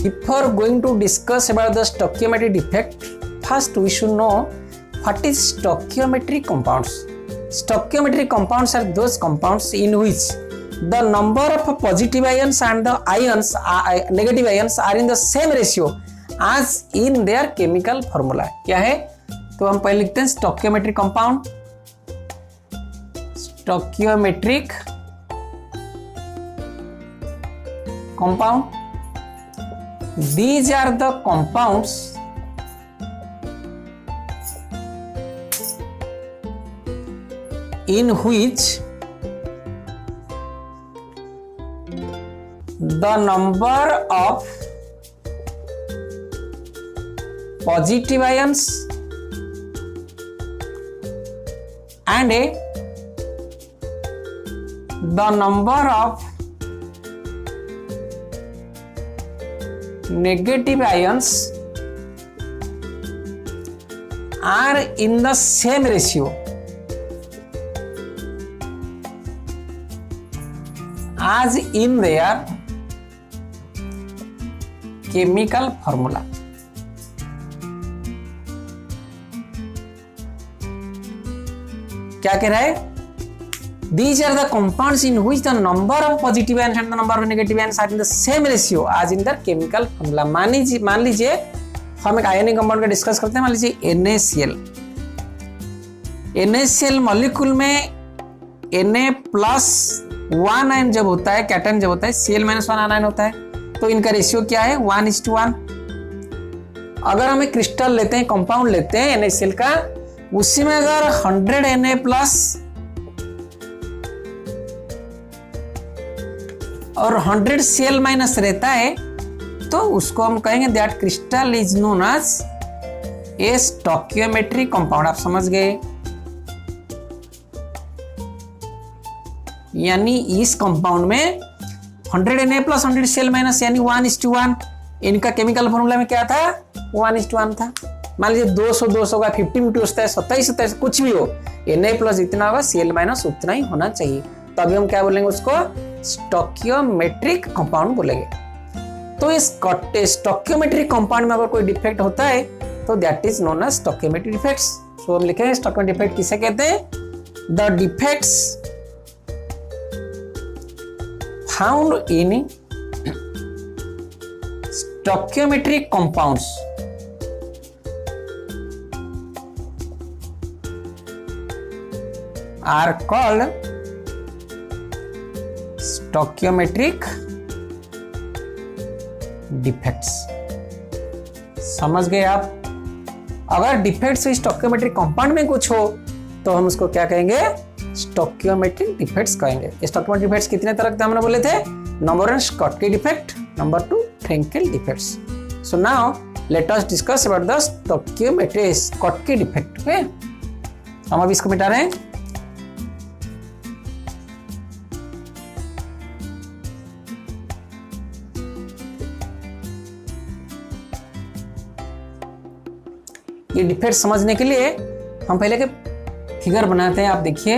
Before going to discuss about the stoichiometric defect, first we should know what is stoichiometric compounds. Stoichiometric compounds are those compounds in which the number of positive ions and the ions negative ions are in the same ratio as in their chemical formula. क्या है? तो हम पहले लिखते हैं stoichiometric compound. Stoichiometric compound. These are the compounds in which the number of positive ions and the number of negative ions are in the same ratio as in their chemical formula. क्या कह रहा है? These are the compounds in which the number of positive ions and the number of negative ions are in the same ratio as in their chemical formula. मान लीजिए हम एक ionic compound का discuss करते हैं. मान लीजिए NaCl. NaCl मॉलिक्यूल में Na+1 आयन जब होता है, कैटन जब होता है, Cl-1 आयन होता है, तो इनका रेशियो क्या है? 1:1. अगर हम एक क्रिस्टल लेते हैं, कंपाउंड लेते हैं NaCl का, उसी में अगर 100 Na+ और 100 Cl- रहता है, तो उसको हम कहेंगे that crystal is known as a stoichiometric compound. आप समझ गए? यानी इस कंपाउंड में 100 Na+ 100 Cl- यानी 1:1. इनका केमिकल फॉर्मूला में क्या था? 1:1 था. मान लीजिए 200 का 50 होता है, 27 कुछ भी हो, Na+ इतना होगा, Cl- उतना ही होना चाहिए. तभी हम क्या बोलेंगे? उसको स्टोइकियोमेट्रिक कंपाउंड बोलेंगे. तो इस स्टोइकियोमेट्रिक कंपाउंड में अगर कोई डिफेक्ट होता है तो that is known as stoichiometric defects. So हम लिखेंगे स्टोइकियोमेट्रिक डिफेक्ट किसे कहते हैं? The defects found in stoichiometric compounds are called stoichiometric defects. समझ गए आप? अगर डिफेक्ट्स स्टोइकियोमेट्रिक कंपाउंड में कुछ हो तो हम उसको क्या कहेंगे? स्टोइकियोमेट्रिक डिफेक्ट्स कहेंगे. स्टोइकियोमेट्रिक डिफेक्ट्स कितने तरह के हमने बोले थे? Number 1 Schottky defect, number 2 Frenkel defects. So now let us discuss about the stoichiometric Schottky defect. Okay, हम अब इसको मिटा रहे हैं. ये डिफेक्ट समझने के लिए हम पहले के फिगर बनाते हैं. आप देखिए,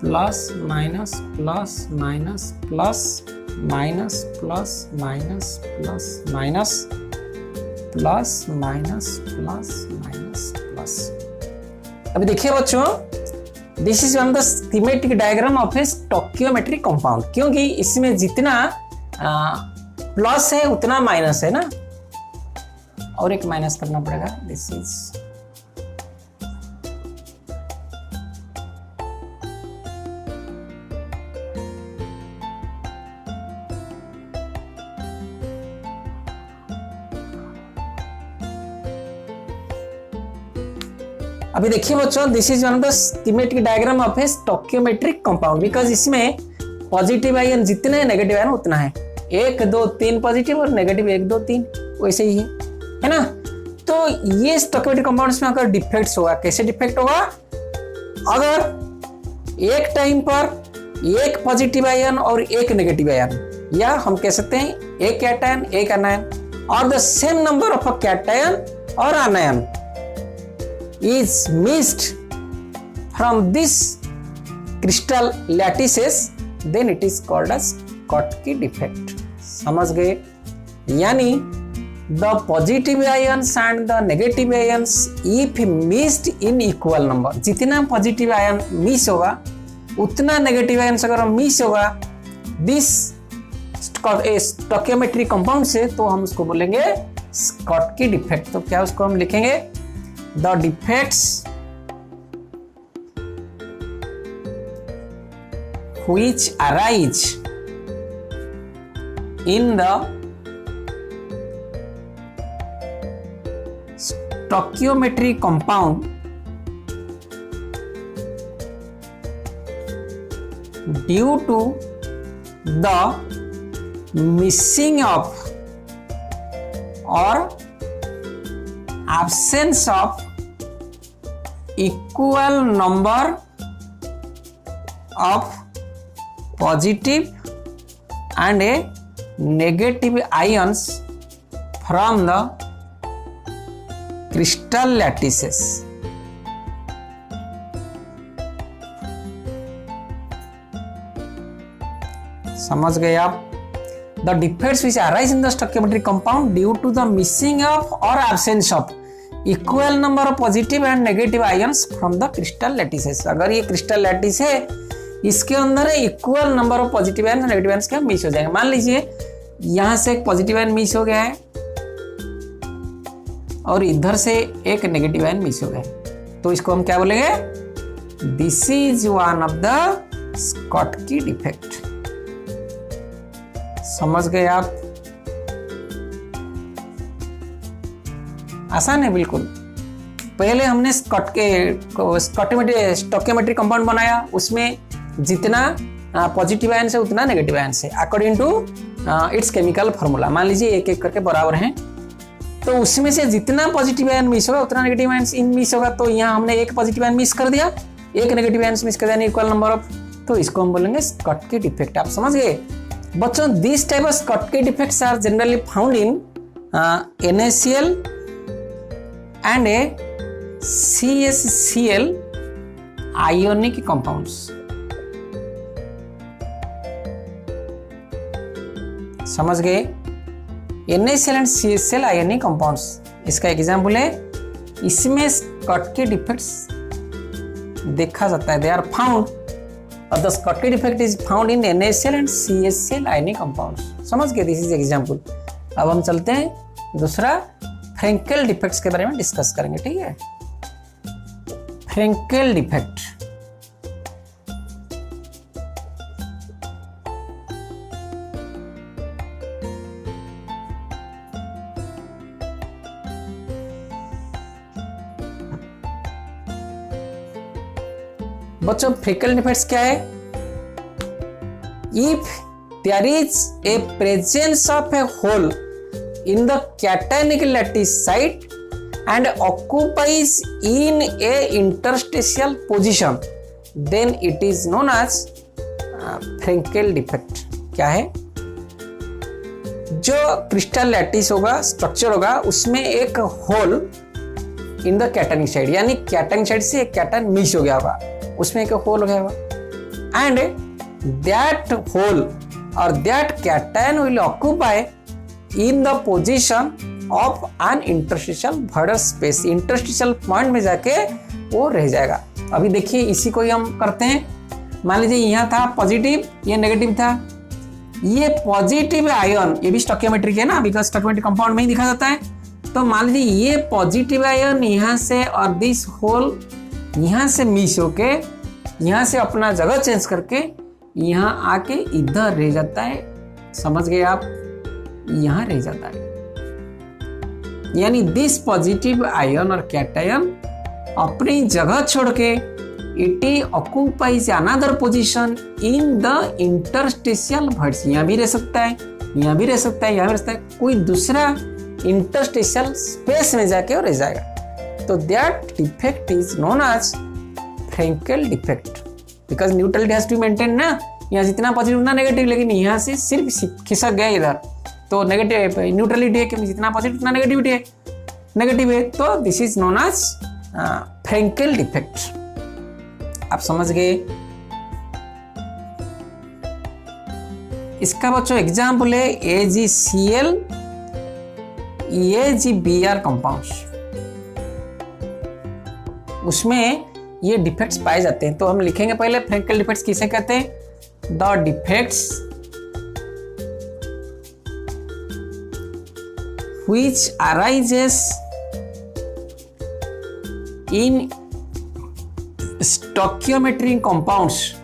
plus minus plus minus plus minus plus minus plus minus plus minus plus minus plus. अभी देखिए बच्चों, this is one the schematic diagram of A stoichiometric compound. क्योंकि इसमें जितना प्लस है उतना माइनस है ना, और एक माइनस करना पड़ेगा. दिस इज अभी देखिए बच्चों, this is one of the schematic diagram of A stoichiometric compound. Because इसमें पॉजिटिव आयन जितने हैं, नेगेटिव आयन उतना है. 1 2 3 पॉजिटिव और नेगेटिव 1 2 3 वैसे ही है ना. तो ये स्टोइकियोमेट्रिक कंपाउंड्स में अगर डिफेक्ट्स होगा, कैसे डिफेक्ट होगा? अगर एक टाइम पर एक पॉजिटिव आयन और एक नेगेटिव आयन, या हम कह सकते हैं एक कैटायन एक आनायन, और the same number of a cation और anion is mixed from this crystal lattices then it is called as Schottky defect. समझ गए? यानी the positive ions and the negative ions if mixed in equal number, जितना positive ion miss होगा उतना negative ions अगर miss होगा this stoichiometric compound से, तो हम उसको बोलेंगे स्कॉटकी डिफेक्ट। तो क्या उसको हम लिखेंगे? The defects which arise in the stoichiometric compound due to the missing of or absence of equal number of positive and a negative ions from the crystal lattices. समझ गए आप? The defects which arise in the stoichiometric compound due to the missing of or absence of equal number of positive and negative ions from the crystal lattices। अगर ये crystal lattice है, इसके अंदर equal number of positive ion negative ions क्या miss हो जाएंगे। मान लीजिए यहां से एक पॉजिटिव आयन मिस हो गया है और इधर से एक नेगेटिव आयन मिस हो गया है, तो इसको हम क्या बोलेंगे? This is one of the Schottky defect. समझ गए आप? आसान है बिल्कुल। पहले हमने स्टोकियोमेट्रिक कंपाउंड बनाया, उसमें जितना पॉजिटिव आयन है उतना नेगेटिव आयन है according to its chemical formula. मान लीजिए एक एक करके बराबर हैं, तो उसमें से जितना पॉजिटिव आयन मिस होगा उतना नेगेटिव आयन मिस होगा। तो यहाँ हमने एक पॉजिटिव आयन मिस कर दिया, एक नेगेटिव आयन मिस कर दिया, इक्वल नंबर ऑफ, तो इसको हम बोलेंगे स्कॉटकी डिफेक्ट। आप समझ गए बच्चों? This type of Schottky defects are generally found in NaCl and a CaCl ionic compounds। समझ गए? NaCl and CaCl ionic compounds, इसका एग्जाम्पल है। इसमें स्कॉटकी डिफेक्ट्स देखा जाता है, दे आर फाउंड, और the Schottky defect is found in NaCl and CaCl ionic compounds. समझ गए? This is example. अब हम चलते हैं दूसरा, फ्रेंकेल डिफेक्ट्स के बारे में डिस्कस करेंगे। ठीक है? फ्रेंकेल डिफेक्ट, बच्चों फ्रेंकेल डिफेक्ट्स क्या है? If there is a presence of a hole in the cationic lattice site and occupies in a interstitial position, then it is known as Frenkel defect। क्या है? जो क्रिस्टल लैटिस होगा, स्ट्रक्चर होगा, उसमें एक hole in the cationic side, यानी cationic side से एक कैटायन मिस हो गया होगा, उसमें एक होल हो गया होगा, एंड दैट होल और that cation will occupy in the position of an interstitial voided space. Interstitial point में जाके वो रह जाएगा। अभी देखिए इसी को ही हम करते हैं। मान लीजिए यहाँ था पॉजिटिव, ये नेगेटिव था। ये पॉजिटिव आयन, ये भी स्टोकियोमेट्रिक है ना, बिकॉज स्टोकियोमेट्रिक कंपाउंड में ही दिखा जाता है। तो मान लीजिए ये पॉजिटिव आयन यहाँ से और दिस होल यहाँ से मिस होके यहाँ से अपना जगह चेंज करके यहाँ आके इधर रह जाता है। समझ गए आप? यहां रह जाता है, यानी दिस पॉजिटिव आयन और कैटायन अपनी जगह छोड़ के it occupies another position in the interstitial voids। यहां भी रह सकता है, यहां भी रह सकता है, यहां भी रह सकता है, कोई दूसरा इंटरस्टिशियल स्पेस में जाके रह जाएगा। तो that defect is known as Frenkel defect, because neutrality has to maintain ना। यहाँ जितना पॉजिटिव उतना नेगेटिव, लेकिन यहाँ से सिर्फ खिसक गया इधर, तो नेगेटिव न्यूट्रलिटी है, क्योंकि जितना पॉजिटिव उतना नेगेटिविटी है, नेगेटिव है, तो this is known as Frenkel defect. आप समझ गए? इसका बच्चों एग्जाम्पल है AgCl AgBr कंपाउंड्स, उसमें ये डिफेक्ट्स पाए जाते हैं। तो हम लिखेंगे पहले फ्रैंकल डिफेक्ट्स किसे कहते हैं? The defects which arises in stoichiometric compounds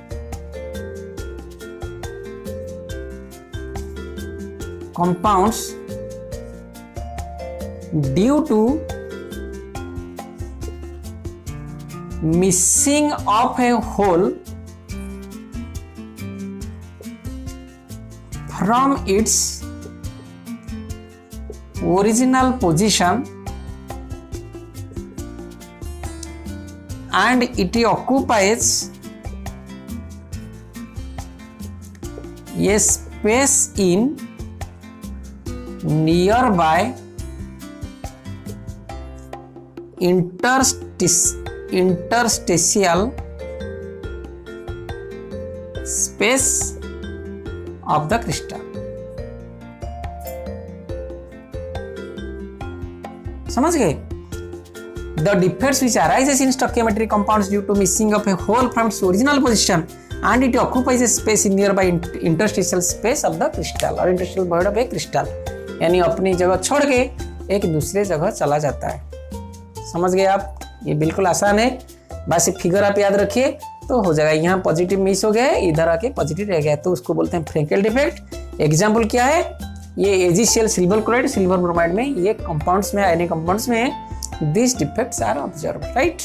due to missing of a hole from its original position and it occupies a space in nearby interstitial space of the crystal। समझ गए? The defects which arises in stoichiometric compounds due to missing of a hole from its original position and it occupies a space in nearby interstitial space of the crystal और interstitial void of a crystal, यानी अपनी जगह छोड़ के एक दूसरे जगह चला जाता है। समझ गए आप? ये बिल्कुल आसान है, बस ये फिगर आप याद रखिए तो हो जाएगा। यहाँ पॉजिटिव मिस हो गया, इधर आके पॉजिटिव रह गया, तो उसको बोलते हैं फ्रैंकल डिफेक्ट। एग्जाम्पल क्या है? ये AgCl silver chloride, silver bromide में, ये कंपाउंड्स में, आयनिक कंपाउंड्स में this defects are observe, right.